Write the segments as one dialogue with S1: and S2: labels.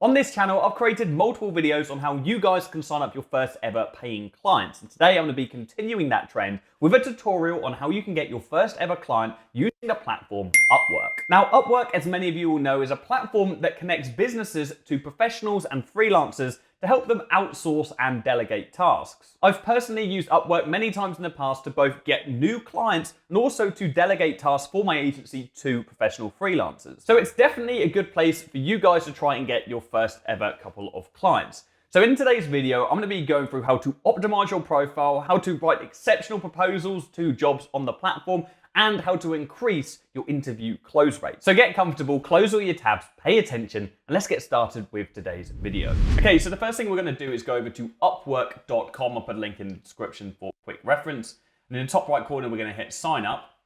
S1: On this channel, I've created multiple videos on how you guys can sign up your first ever paying clients. And today I'm going to be continuing that trend with a tutorial on how you can get your first ever client using the platform Upwork. Now, Upwork, as many of you will know, is a platform that connects businesses to professionals and freelancers to help them outsource and delegate tasks. I've personally used Upwork many times in the past to both get new clients and also to delegate tasks for my agency to professional freelancers. So it's definitely a good place for you guys to try and get your first ever couple of clients. So in today's video, I'm going to be going through how to optimize your profile, how to write exceptional proposals to jobs on the platform, and how to increase your interview close rate. So get comfortable, close all your tabs, pay attention, and let's get started with today's video. Okay, so the first thing we're going to do is go over to upwork.com. I'll put a link in the description for quick reference. And in the top right corner, we're going to hit sign up.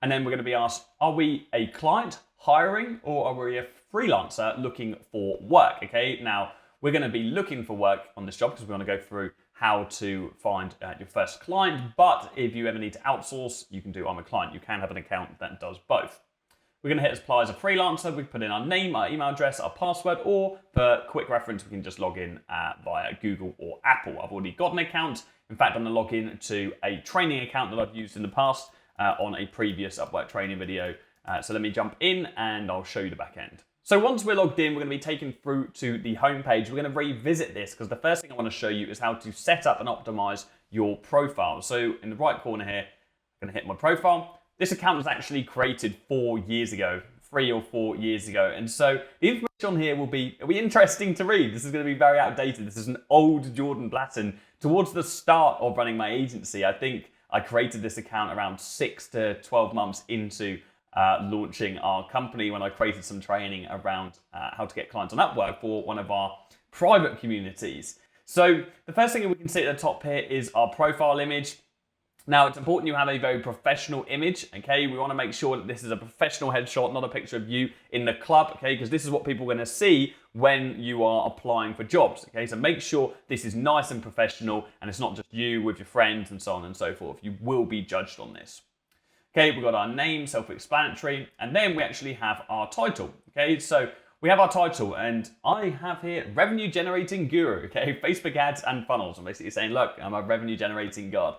S1: And then we're going to be asked, are we a client hiring or are we a freelancer looking for work? Okay, now we're going to be looking for work on this job because we want to go through how to find your first client. But if you ever need to outsource, you can do I'm a client. You can have an account that does both. We're going to hit apply as a freelancer. We put in our name, our email address, our password, or for quick reference, we can just log in via Google or Apple. I've already got an account. In fact, I'm going to log in to a training account that I've used in the past on a previous Upwork training video. So let me jump in and I'll show you the back end. So once we're logged in, we're going to be taken through to the homepage. We're going to revisit this because the first thing I want to show you is how to set up and optimize your profile. So in the right corner here, I'm going to hit my profile. This account was actually created 4 years ago, 3 or 4 years ago. And so the information on here it'll be interesting to read. This is going to be very outdated. This is an old Jordan Platten. Towards the start of running my agency, I think I created this account around 6 to 12 months into launching our company when I created some training around how to get clients on Upwork for one of our private communities. So the first thing we can see at the top here is our profile image. Now it's important you have a very professional image, okay? We want to make sure that this is a professional headshot, not a picture of you in the club, okay? Because this is what people are going to see when you are applying for jobs, okay? So make sure this is nice and professional and it's not just you with your friends and so on and so forth. You will be judged on this. Okay, we've got our name, self-explanatory, and then we actually have our title. Okay, so we have our title, and I have here revenue generating guru. Okay, Facebook ads and funnels. I'm basically saying, look, I'm a revenue generating god.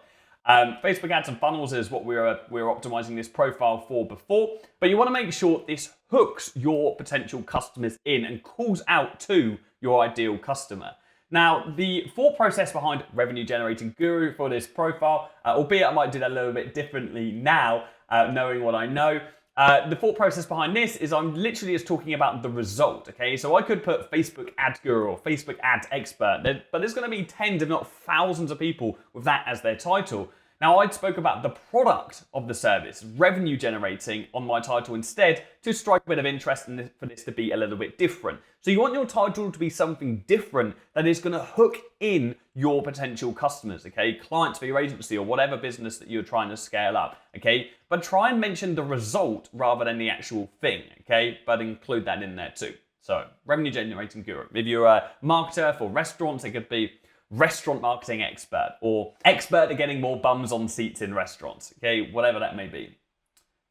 S1: Facebook ads and funnels is what we're optimizing this profile for before, but you want to make sure this hooks your potential customers in and calls out to your ideal customer. Now, the thought process behind revenue generating guru for this profile, albeit I might do that a little bit differently now, knowing what I know, the thought process behind this is I'm literally just talking about the result, okay? So I could put Facebook ad guru or Facebook ads expert, but there's going to be tens, if not thousands of people with that as their title. Now, I spoke about the product of the service, revenue generating, on my title instead to strike a bit of interest and for this to be a little bit different. So you want your title to be something different that is going to hook in your potential customers, okay? Clients for your agency or whatever business that you're trying to scale up, okay? But try and mention the result rather than the actual thing, okay? But include that in there too. So revenue generating guru. If you're a marketer for restaurants, it could be restaurant marketing expert or expert at getting more bums on seats in restaurants, okay, whatever that may be.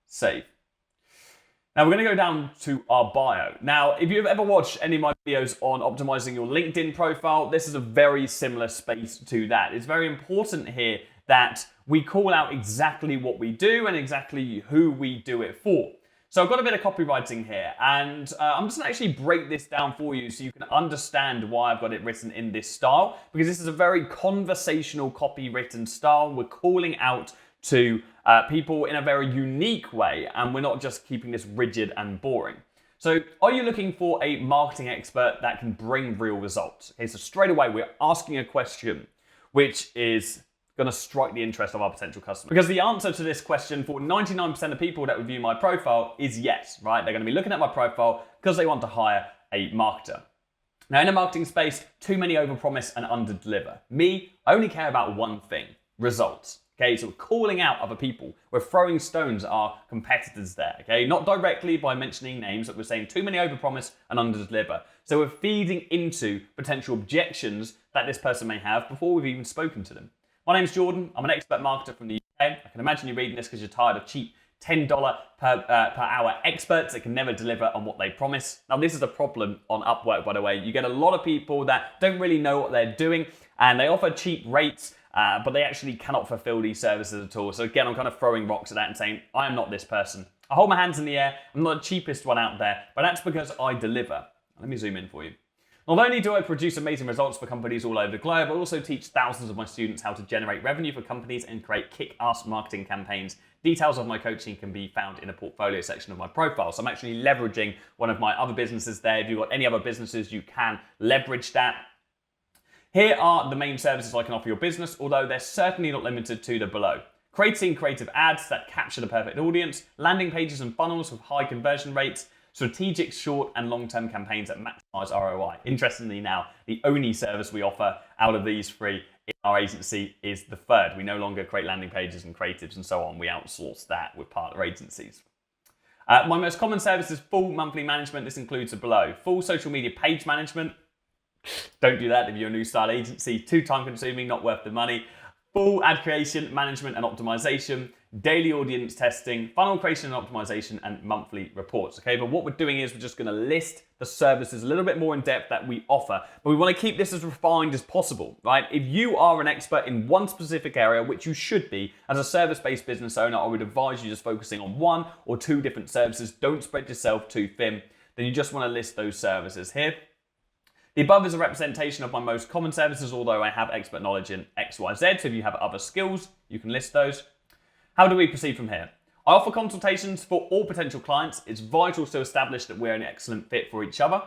S1: Save. Now we're going to go down to our bio. Now, if you've ever watched any of my videos on optimizing your LinkedIn profile, this is a very similar space to that. It's very important here that we call out exactly what we do and exactly who we do it for. So I've got a bit of copywriting here, and I'm just gonna actually break this down for you so you can understand why I've got it written in this style, because this is a very conversational copywritten style. We're calling out to people in a very unique way, and we're not just keeping this rigid and boring. So are you looking for a marketing expert that can bring real results? Okay, so straight away, we're asking a question, which is going to strike the interest of our potential customer. Because the answer to this question for 99% of people that review my profile is yes, right? They're going to be looking at my profile because they want to hire a marketer. Now in the marketing space, too many overpromise and underdeliver. Me, I only care about one thing, results. Okay, so we're calling out other people. We're throwing stones at our competitors there, okay? Not directly by mentioning names, but we're saying too many overpromise and underdeliver. So we're feeding into potential objections that this person may have before we've even spoken to them. My name's Jordan. I'm an expert marketer from the UK. I can imagine you're reading this because you're tired of cheap $10 per hour experts that can never deliver on what they promise. Now, this is a problem on Upwork, by the way. You get a lot of people that don't really know what they're doing, and they offer cheap rates, but they actually cannot fulfill these services at all. So again, I'm kind of throwing rocks at that and saying, I am not this person. I hold my hands in the air. I'm not the cheapest one out there, but that's because I deliver. Let me zoom in for you. Not only do I produce amazing results for companies all over the globe, I also teach thousands of my students how to generate revenue for companies and create kick-ass marketing campaigns. Details of my coaching can be found in the portfolio section of my profile. So I'm actually leveraging one of my other businesses there. If you've got any other businesses, you can leverage that. Here are the main services I can offer your business, although they're certainly not limited to the below. Creating creative ads that capture the perfect audience, landing pages and funnels with high conversion rates, strategic short and long-term campaigns that maximize ROI. Interestingly now, the only service we offer out of these three in our agency is the third. We no longer create landing pages and creatives and so on. We outsource that with partner agencies. My most common service is full monthly management. This includes the below. Full social media page management. Don't do that if you're a new style agency. Too time consuming, not worth the money. Full ad creation, management and optimization, daily audience testing, funnel creation and optimization, and monthly reports. Okay, but what we're doing is we're just going to list the services a little bit more in depth that we offer, but we want to keep this as refined as possible, right? If you are an expert in one specific area, which you should be, as a service-based business owner, I would advise you just focusing on one or two different services. Don't spread yourself too thin. Then you just want to list those services here. The above is a representation of my most common services, although I have expert knowledge in X, Y, Z. So if you have other skills, you can list those. How do we proceed from here? I offer consultations for all potential clients. It's vital to establish that we're an excellent fit for each other.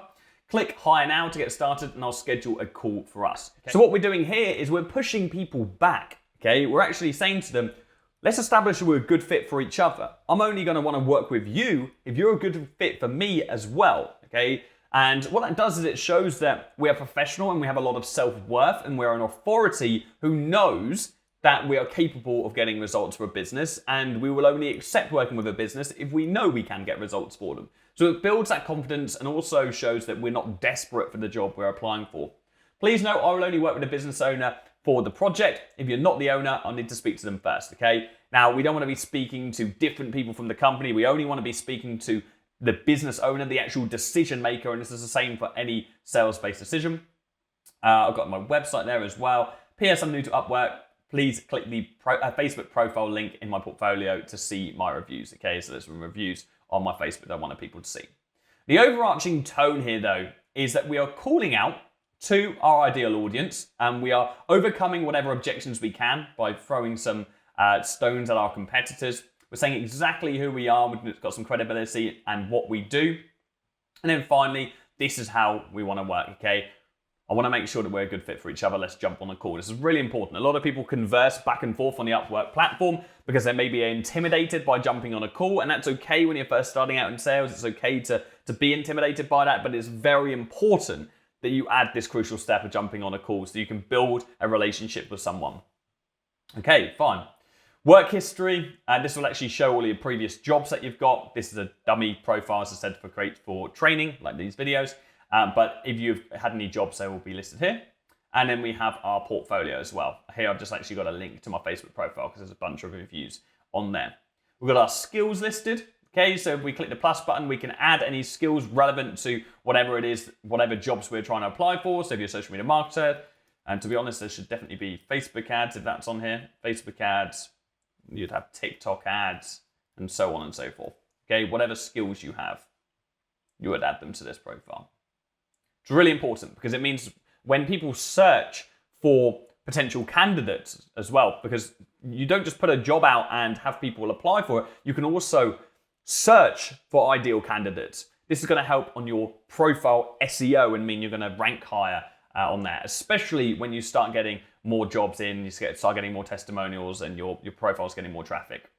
S1: Click hire now to get started and I'll schedule a call for us. Okay. So what we're doing here is we're pushing people back. Okay, we're actually saying to them, let's establish that we're a good fit for each other. I'm only going to want to work with you if you're a good fit for me as well. Okay. And what that does is it shows that we are professional and we have a lot of self-worth and we're an authority who knows that we are capable of getting results for a business, and we will only accept working with a business if we know we can get results for them. So it builds that confidence and also shows that we're not desperate for the job we're applying for. Please note, I will only work with a business owner for the project. If you're not the owner, I'll need to speak to them first, okay? Now, we don't want to be speaking to different people from the company. We only want to be speaking to the business owner, the actual decision maker, and this is the same for any sales-based decision. I've got my website there as well. P.S. I'm new to Upwork. Please click the Facebook profile link in my portfolio to see my reviews. Okay, so there's some reviews on my Facebook that I wanted people to see. The overarching tone here, though, is that we are calling out to our ideal audience, and we are overcoming whatever objections we can by throwing some stones at our competitors. We're saying exactly who we are, we've got some credibility and what we do. And then finally, this is how we want to work, okay? I want to make sure that we're a good fit for each other. Let's jump on a call. This is really important. A lot of people converse back and forth on the Upwork platform because they may be intimidated by jumping on a call, and that's okay when you're first starting out in sales. It's okay to be intimidated by that, but it's very important that you add this crucial step of jumping on a call so you can build a relationship with someone. Okay, fine. Work history, this will actually show all your previous jobs that you've got. This is a dummy profile, as I said, for training, like these videos. But if you've had any jobs, they will be listed here. And then we have our portfolio as well. Here I've just actually got a link to my Facebook profile because there's a bunch of reviews on there. We've got our skills listed. Okay, so if we click the plus button, we can add any skills relevant to whatever it is, whatever jobs we're trying to apply for. So if you're a social media marketer, and to be honest, there should definitely be Facebook ads if that's on here. Facebook ads. You'd have TikTok ads and so on and so forth. Okay, whatever skills you have, you would add them to this profile. It's really important because it means when people search for potential candidates as well, because you don't just put a job out and have people apply for it, you can also search for ideal candidates. This is going to help on your profile SEO and mean you're going to rank higher on there, especially when you start getting more jobs in, you start getting more testimonials and your profile's getting more traffic.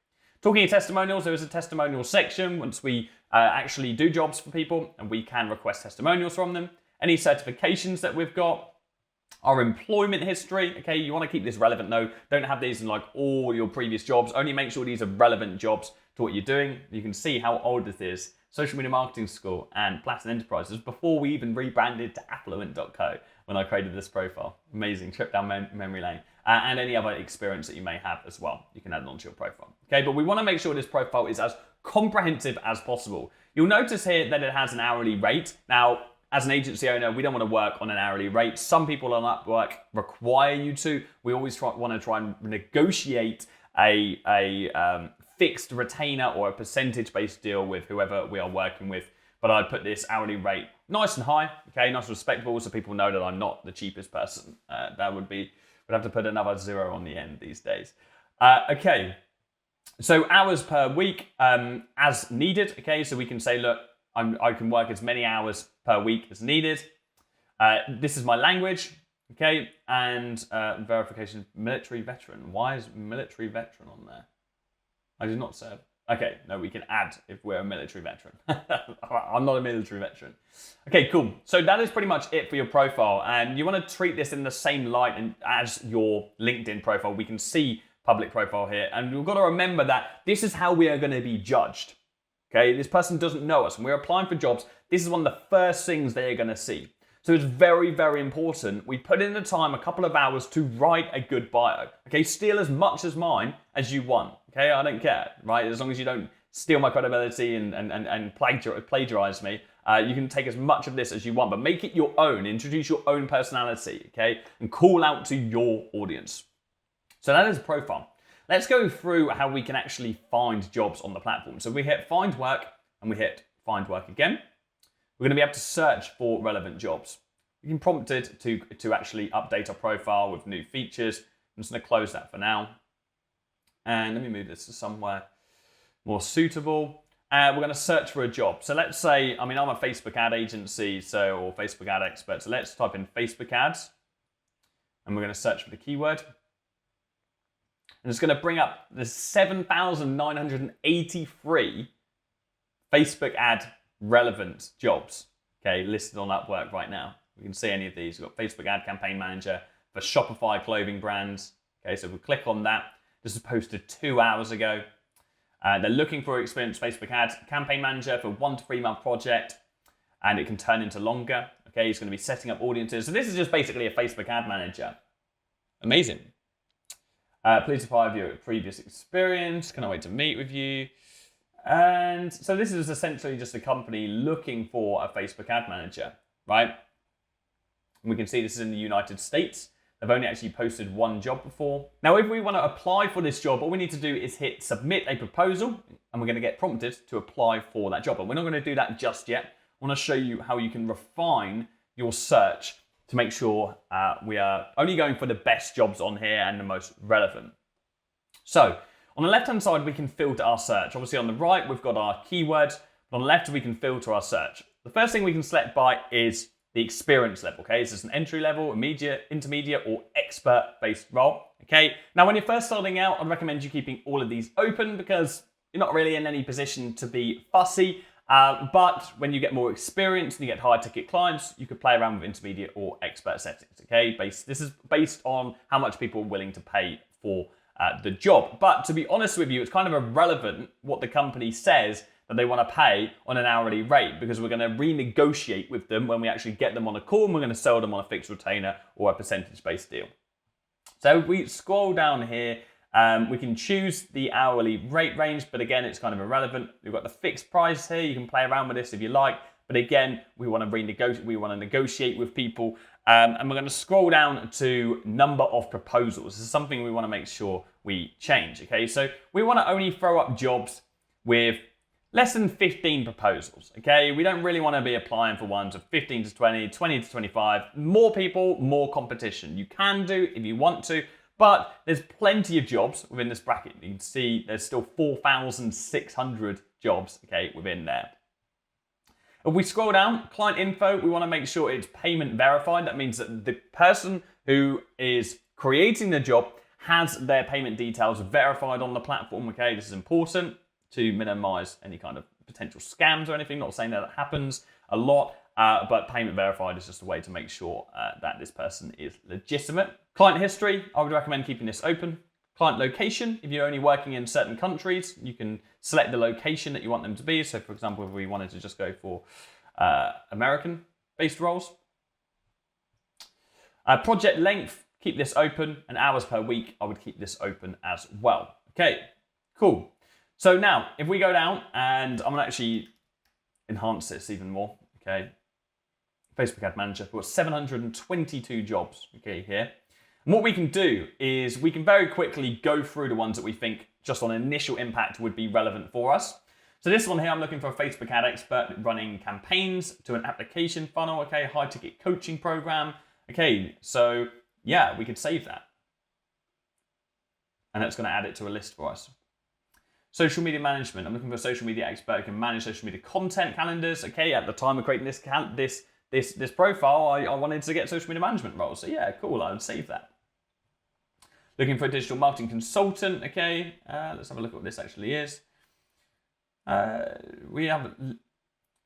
S1: Talking of testimonials, there is a testimonial section once we actually do jobs for people and we can request testimonials from them. Any certifications that we've got, our employment history, okay, you want to keep this relevant though. Don't have these in like all your previous jobs, only make sure these are relevant jobs to what you're doing. You can see how old this is. Social Media Marketing School and Platten Enterprises before we even rebranded to affluent.co when I created this profile. Amazing, trip down memory lane. And any other experience that you may have as well, you can add it onto your profile. Okay, but we want to make sure this profile is as comprehensive as possible. You'll notice here that it has an hourly rate. Now, as an agency owner, we don't want to work on an hourly rate. Some people on Upwork require you to. We always want to try and negotiate a fixed retainer or a percentage-based deal with whoever we are working with. But I'd put this hourly rate nice and high, okay, nice and respectable, so people know that I'm not the cheapest person. We'd have to put another 0 on the end these days. Okay, so hours per week as needed, okay, so we can say, look, I can work as many hours per week as needed. This is my language, okay, and verification, military veteran. Why is military veteran on there? I did not serve. Okay, no, we can add if we're a military veteran. I'm not a military veteran. Okay, cool. So that is pretty much it for your profile. And you want to treat this in the same light as your LinkedIn profile. We can see public profile here. And we've got to remember that this is how we are going to be judged. Okay, this person doesn't know us. When we're applying for jobs, this is one of the first things they're going to see. So it's very, very important we put in the time, a couple of hours, to write a good bio. Okay, steal as much as mine as you want. Okay, I don't care, right? As long as you don't steal my credibility and plagiarize me, you can take as much of this as you want, but make it your own. Introduce your own personality, okay? And call out to your audience. So that is a profile. Let's go through how we can actually find jobs on the platform. So we hit find work and we hit find work again. We're going to be able to search for relevant jobs. You can prompt it to actually update our profile with new features. I'm just going to close that for now. And let me move this to somewhere more suitable. We're going to search for a job. So let's say, I'm a Facebook ad agency, or Facebook ad expert. So let's type in Facebook ads. And we're going to search for the keyword. And it's going to bring up the 7,983 Facebook ad relevant jobs, okay, listed on Upwork right now. We can see any of these. We've got Facebook ad campaign manager for Shopify clothing brands. Okay, so if we click on that, this was posted 2 hours ago. They're looking for experienced Facebook ad campaign manager for 1 to 3 month project, and it can turn into longer. Okay, he's going to be setting up audiences. So this is just basically a Facebook ad manager. Amazing. Please apply with your previous experience. Cannot wait to meet with you. And so this is essentially just a company looking for a Facebook ad manager, right? And we can see this is in the United States. They've only actually posted 1 job before. Now, if we want to apply for this job, all we need to do is hit submit a proposal, and we're going to get prompted to apply for that job. But we're not going to do that just yet. I want to show you how you can refine your search to make sure we are only going for the best jobs on here and the most relevant. So on the left-hand side, we can filter our search. Obviously on the right, we've got our keywords, but on the left, we can filter our search. The first thing we can select by is the experience level, okay? Is this an entry level, immediate, intermediate, or expert-based role, okay? Now, when you're first starting out, I'd recommend you keeping all of these open because you're not really in any position to be fussy. But when you get more experience and you get higher ticket clients, you could play around with intermediate or expert settings, okay? This is based on how much people are willing to pay for the job. But to be honest with you, it's kind of irrelevant what the company says that they want to pay on an hourly rate because we're going to renegotiate with them when we actually get them on a call and we're going to sell them on a fixed retainer or a percentage-based deal. So if we scroll down here, we can choose the hourly rate range, but again, it's kind of irrelevant. We've got the fixed price here. You can play around with this if you like, but again, we want to renegotiate. We want to negotiate with people, and we're going to scroll down to number of proposals. This is something we want to make sure we change. Okay, so we want to only throw up jobs with less than 15 proposals. Okay, we don't really want to be applying for ones of 15 to 20, 20 to 25. More people, more competition. You can do if you want to. But there's plenty of jobs within this bracket. You can see there's still 4,600 jobs, okay, within there. If we scroll down, client info, we want to make sure it's payment verified. That means that the person who is creating the job has their payment details verified on the platform, okay? This is important to minimize any kind of potential scams or anything. Not saying that happens a lot, but payment verified is just a way to make sure that this person is legitimate. Client history, I would recommend keeping this open. Client location, if you're only working in certain countries, you can select the location that you want them to be. So for example, if we wanted to just go for American-based roles. Project length, keep this open, and hours per week, I would keep this open as well. Okay, cool. So now, if we go down, and I'm gonna actually enhance this even more, okay? Facebook Ad Manager, we've got 722 jobs, okay, here. And what we can do is we can very quickly go through the ones that we think just on initial impact would be relevant for us. So this one here, I'm looking for a Facebook ad expert running campaigns to an application funnel, okay, high ticket coaching program. Okay, so yeah, we could save that. And that's gonna add it to a list for us. Social media management, I'm looking for a social media expert who can manage social media content calendars. Okay, at the time of creating this profile, I wanted to get social media management roles. So yeah, cool, I would save that. Looking for a digital marketing consultant. Okay, let's have a look at what this actually is. We have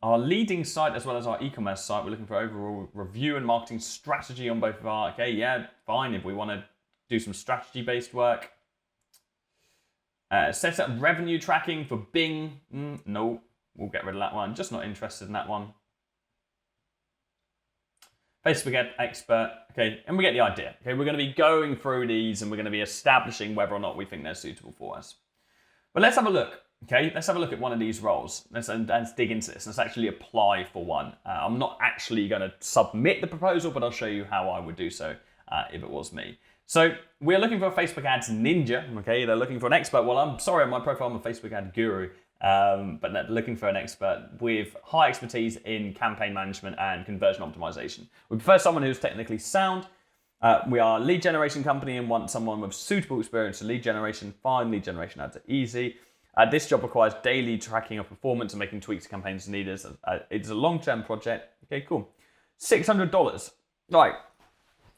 S1: our leading site as well as our e-commerce site. We're looking for overall review and marketing strategy on both of our, okay, yeah, fine. If we want to do some strategy-based work. Set up revenue tracking for Bing. No, we'll get rid of that one. Just not interested in that one. Facebook ad expert. Okay, and we get the idea. Okay, we're going to be going through these and we're going to be establishing whether or not we think they're suitable for us. But let's have a look. Okay, let's have a look at one of these roles. Let's dig into this. Let's actually apply for one. I'm not actually going to submit the proposal, but I'll show you how I would do so if it was me. So we're looking for a Facebook ads ninja. Okay, they're looking for an expert. Well, I'm sorry, on my profile, I'm a Facebook ad guru, but they're looking for an expert with high expertise in campaign management and conversion optimization. We prefer someone who's technically sound. We are a lead generation company and want someone with suitable experience in lead generation. Fine, lead generation ads are easy. This job requires daily tracking of performance and making tweaks to campaigns as needed. It's a long-term project. Okay, cool. $600. Right.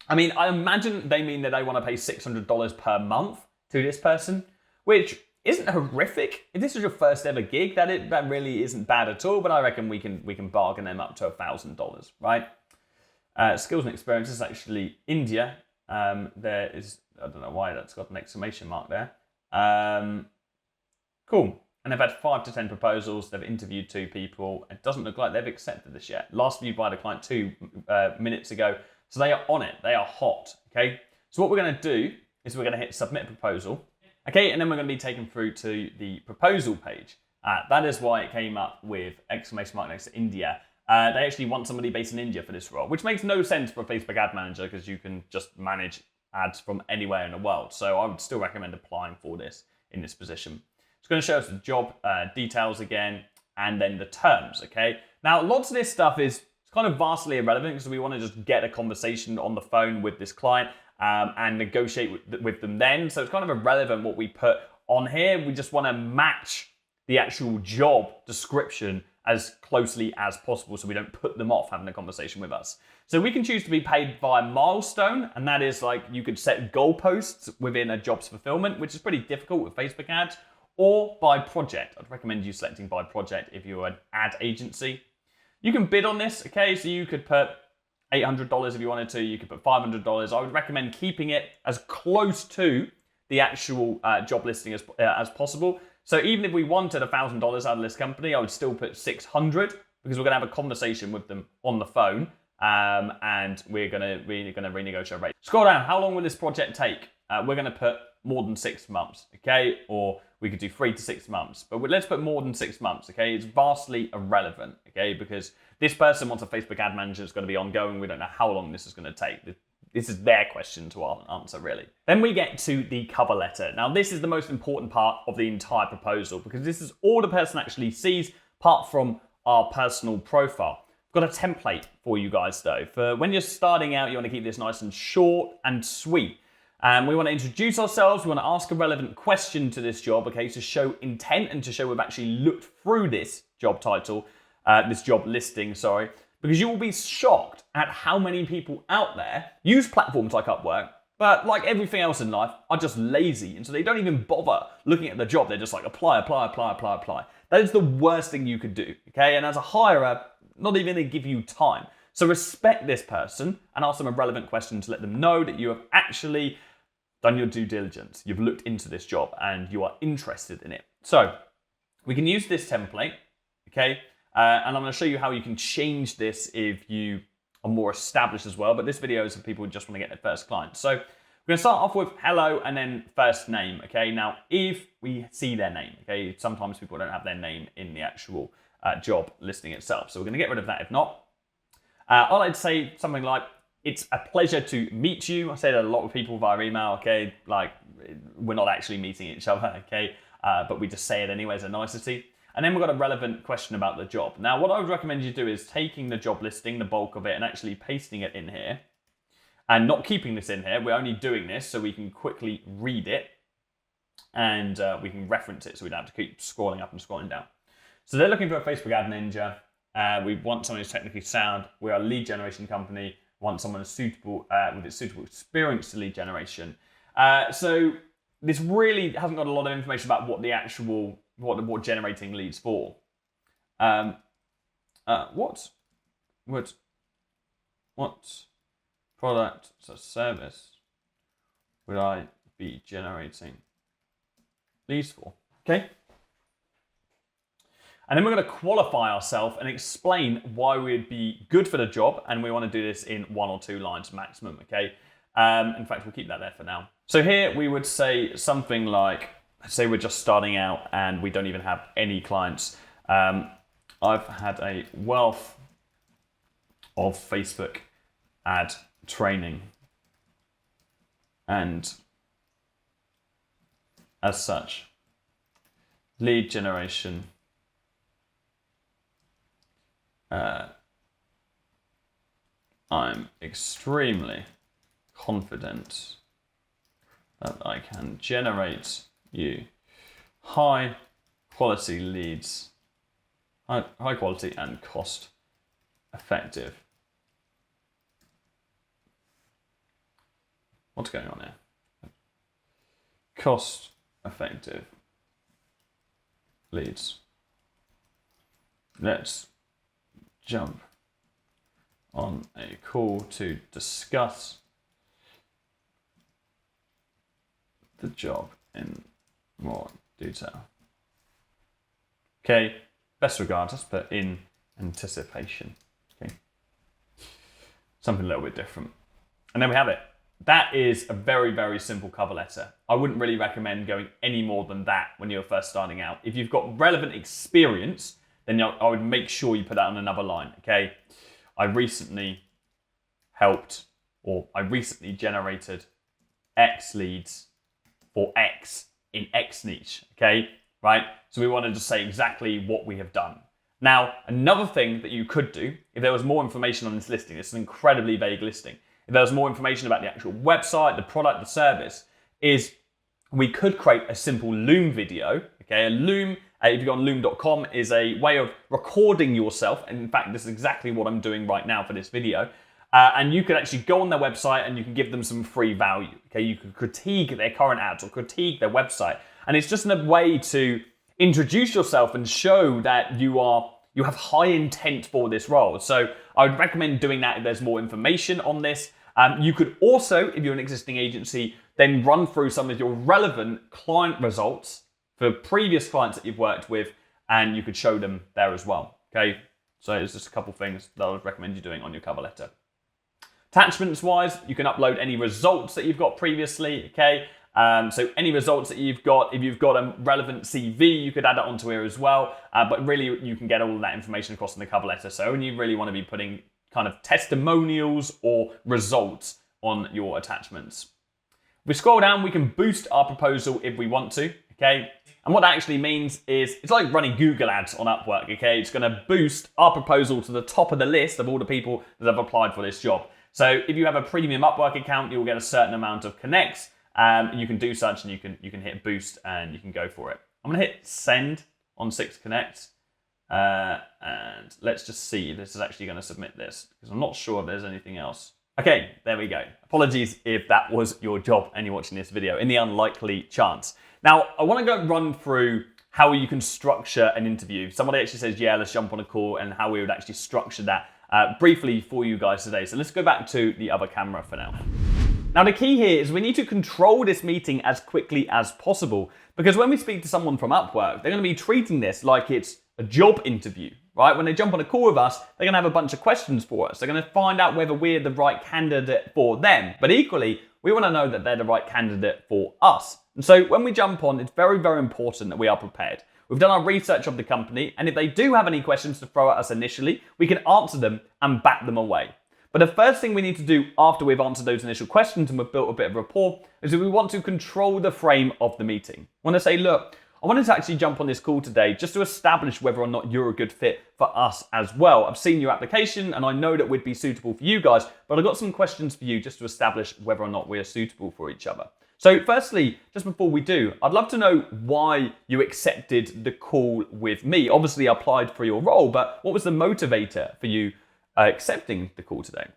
S1: I mean, I imagine they mean that they want to pay $600 per month to this person, which isn't horrific. If this is your first ever gig, that really isn't bad at all. But I reckon we can bargain them up to $1,000, right? Skills and experience is actually India. There is, I don't know why that's got an exclamation mark there. Cool. And they've had 5 to 10 proposals. They've interviewed 2 people. It doesn't look like they've accepted this yet. Last viewed by the client 2 minutes ago. So they are on it. They are hot. Okay. So what we're going to do is we're going to hit submit proposal. Okay. And then we're going to be taken through to the proposal page. That is why it came up with exclamation mark next to India. They actually want somebody based in India for this role, which makes no sense for a Facebook ad manager because you can just manage ads from anywhere in the world. So I would still recommend applying for this in this position. It's going to show us the job details again, and then the terms, okay? Now, lots of this stuff is kind of vastly irrelevant because we want to just get a conversation on the phone with this client and negotiate with them then. So it's kind of irrelevant what we put on here. We just want to match the actual job description as closely as possible so we don't put them off having a conversation with us. So we can choose to be paid via milestone, and that is like you could set goalposts within a job's fulfillment, which is pretty difficult with Facebook ads, or by project. I'd recommend you selecting by project if you're an ad agency. You can bid on this, okay? So you could put $800 if you wanted to, you could put $500. I would recommend keeping it as close to the actual job listing as possible. So even if we wanted $1,000 out of this company, I would still put 600 because we're gonna have a conversation with them on the phone and we're gonna renegotiate rate. Scroll down, how long will this project take? We're gonna put more than 6 months, okay? Or we could do 3 to 6 months, but let's put more than 6 months, okay? It's vastly irrelevant, okay? Because this person wants a Facebook ad manager that's gonna be ongoing. We don't know how long this is gonna take. This is their question to answer, really. Then we get to the cover letter. Now, this is the most important part of the entire proposal because this is all the person actually sees apart from our personal profile. I've got a template for you guys though. For when you're starting out, you wanna keep this nice and short and sweet. We want to introduce ourselves. We want to ask a relevant question to this job, okay, to show intent and to show we've actually looked through this job title, this job listing, sorry, because you will be shocked at how many people out there use platforms like Upwork, but like everything else in life, are just lazy. And so they don't even bother looking at the job. They're just like apply. That is the worst thing you could do, okay? And as a hirer, not even going to give you time. So respect this person and ask them a relevant question to let them know that you have actually done your due diligence, you've looked into this job and you are interested in it. So we can use this template, okay? And I'm gonna show you how you can change this if you are more established as well, but this video is for people who just wanna get their first client. So we're gonna start off with hello and then first name, okay? Now, if we see their name, okay? Sometimes people don't have their name in the actual job listing itself. So we're gonna get rid of that if not. I like to say something like, it's a pleasure to meet you. I say that a lot of people via email, okay? Like, we're not actually meeting each other, okay? But we just say it anyway as a nicety. And then we've got a relevant question about the job. Now, what I would recommend you do is taking the job listing, the bulk of it, and actually pasting it in here. And not keeping this in here. We're only doing this so we can quickly read it. And we can reference it so we don't have to keep scrolling up and scrolling down. So they're looking for a Facebook ad ninja. We want someone who's technically sound. We're a lead generation company. Want someone who's suitable with a suitable experience to lead generation. So this really hasn't got a lot of information about what the actual what generating leads for. What product or service would I be generating leads for? Okay. And then we're going to qualify ourselves and explain why we'd be good for the job. And we want to do this in 1 or 2 lines maximum, okay? In fact, we'll keep that there for now. So here we would say something like, say we're just starting out and we don't even have any clients. I've had a wealth of Facebook ad training. And as such, lead generation I'm extremely confident that I can generate you high quality leads, high quality and cost effective. What's going on here? Cost effective leads. Let's jump on a call to discuss the job in more detail. Okay, best regards, let's put in anticipation. Okay, something a little bit different. And then we have it. That is a very, very simple cover letter. I wouldn't really recommend going any more than that when you're first starting out. If you've got relevant experience, then I would make sure you put that on another line, okay? I recently generated X leads for X in X niche, okay? Right? So we want to just say exactly what we have done. Now, another thing that you could do, if there was more information on this listing, it's an incredibly vague listing. If there was more information about the actual website, the product, the service, is we could create a simple Loom video, okay? A Loom, if you go on loom.com, is a way of recording yourself. And in fact, this is exactly what I'm doing right now for this video. And you can actually go on their website and you can give them some free value, okay? You can critique their current ads or critique their website. And it's just a way to introduce yourself and show that you have high intent for this role. So I would recommend doing that if there's more information on this. You could also, if you're an existing agency, then run through some of your relevant client results for previous clients that you've worked with, and you could show them there as well, okay? So it's just a couple things that I would recommend you doing on your cover letter. Attachments-wise, you can upload any results that you've got previously, okay? So any results that you've got, if you've got a relevant CV, you could add that onto here as well. But really, you can get all of that information across in the cover letter. So only really want to be putting kind of testimonials or results on your attachments. If we scroll down, we can boost our proposal if we want to, okay? And what that actually means is it's like running Google ads on Upwork, okay? It's going to boost our proposal to the top of the list of all the people that have applied for this job. So if you have a premium Upwork account, you'll get a certain amount of connects. You can do such and you can hit boost and you can go for it. I'm going to hit send on 6 connects. And let's just see if this is actually going to submit this, because I'm not sure if there's anything else. Okay, there we go. Apologies if that was your job and you're watching this video, in the unlikely chance. Now, I want to go run through how you can structure an interview. Somebody actually says, yeah, let's jump on a call, and how we would actually structure that briefly for you guys today. So let's go back to the other camera for now. Now, the key here is we need to control this meeting as quickly as possible, because when we speak to someone from Upwork, they're going to be treating this like it's a job interview, right? When they jump on a call with us, they're going to have a bunch of questions for us. They're going to find out whether we're the right candidate for them. But equally, we want to know that they're the right candidate for us. And so when we jump on, it's very, very important that we are prepared. We've done our research of the company, and if they do have any questions to throw at us initially, we can answer them and bat them away. But the first thing we need to do after we've answered those initial questions and we've built a bit of rapport is that we want to control the frame of the meeting. I want to say, look, I wanted to actually jump on this call today just to establish whether or not you're a good fit for us as well. I've seen your application and I know that we'd be suitable for you guys, but I've got some questions for you just to establish whether or not we are suitable for each other. So firstly, just before we do, I'd love to know why you accepted the call with me. Obviously, I applied for your role, but what was the motivator for you accepting the call today?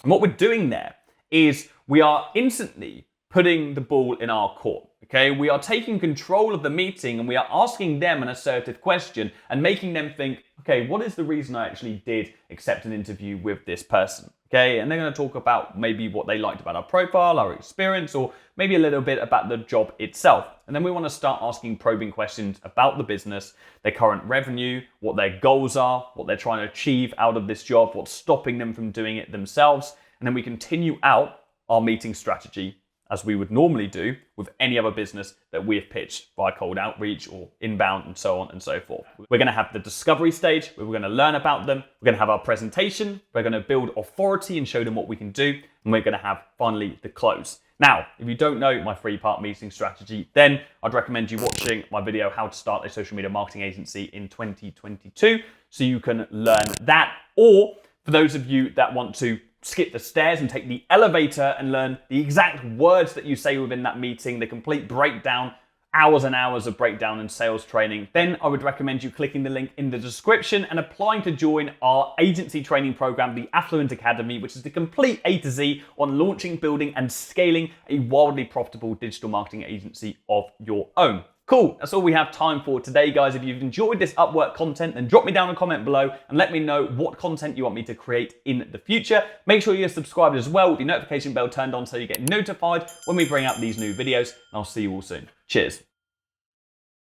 S1: And what we're doing there is we are instantly putting the ball in our court. Okay, we are taking control of the meeting and we are asking them an assertive question and making them think, okay, what is the reason I actually did accept an interview with this person? Okay, and they're going to talk about maybe what they liked about our profile, our experience, or maybe a little bit about the job itself. And then we want to start asking probing questions about the business, their current revenue, what their goals are, what they're trying to achieve out of this job, what's stopping them from doing it themselves. And then we continue out our meeting strategy as we would normally do with any other business that we have pitched via cold outreach or inbound and so on and so forth. We're going to have the discovery stage where we're going to learn about them. We're going to have our presentation. We're going to build authority and show them what we can do. And we're going to have finally the close. Now, if you don't know my 3-part meeting strategy, then I'd recommend you watching my video, How to Start a Social Media Marketing Agency in 2022, so you can learn that. Or for those of you that want to skip the stairs and take the elevator and learn the exact words that you say within that meeting, the complete breakdown, hours and hours of breakdown and sales training, then I would recommend you clicking the link in the description and applying to join our agency training program, the Affluent Academy, which is the complete A to Z on launching, building, and scaling a wildly profitable digital marketing agency of your own. Cool, that's all we have time for today, guys. If you've enjoyed this Upwork content, then drop me down a comment below and let me know what content you want me to create in the future. Make sure you're subscribed as well with the notification bell turned on so you get notified when we bring out these new videos, and I'll see you all soon. Cheers.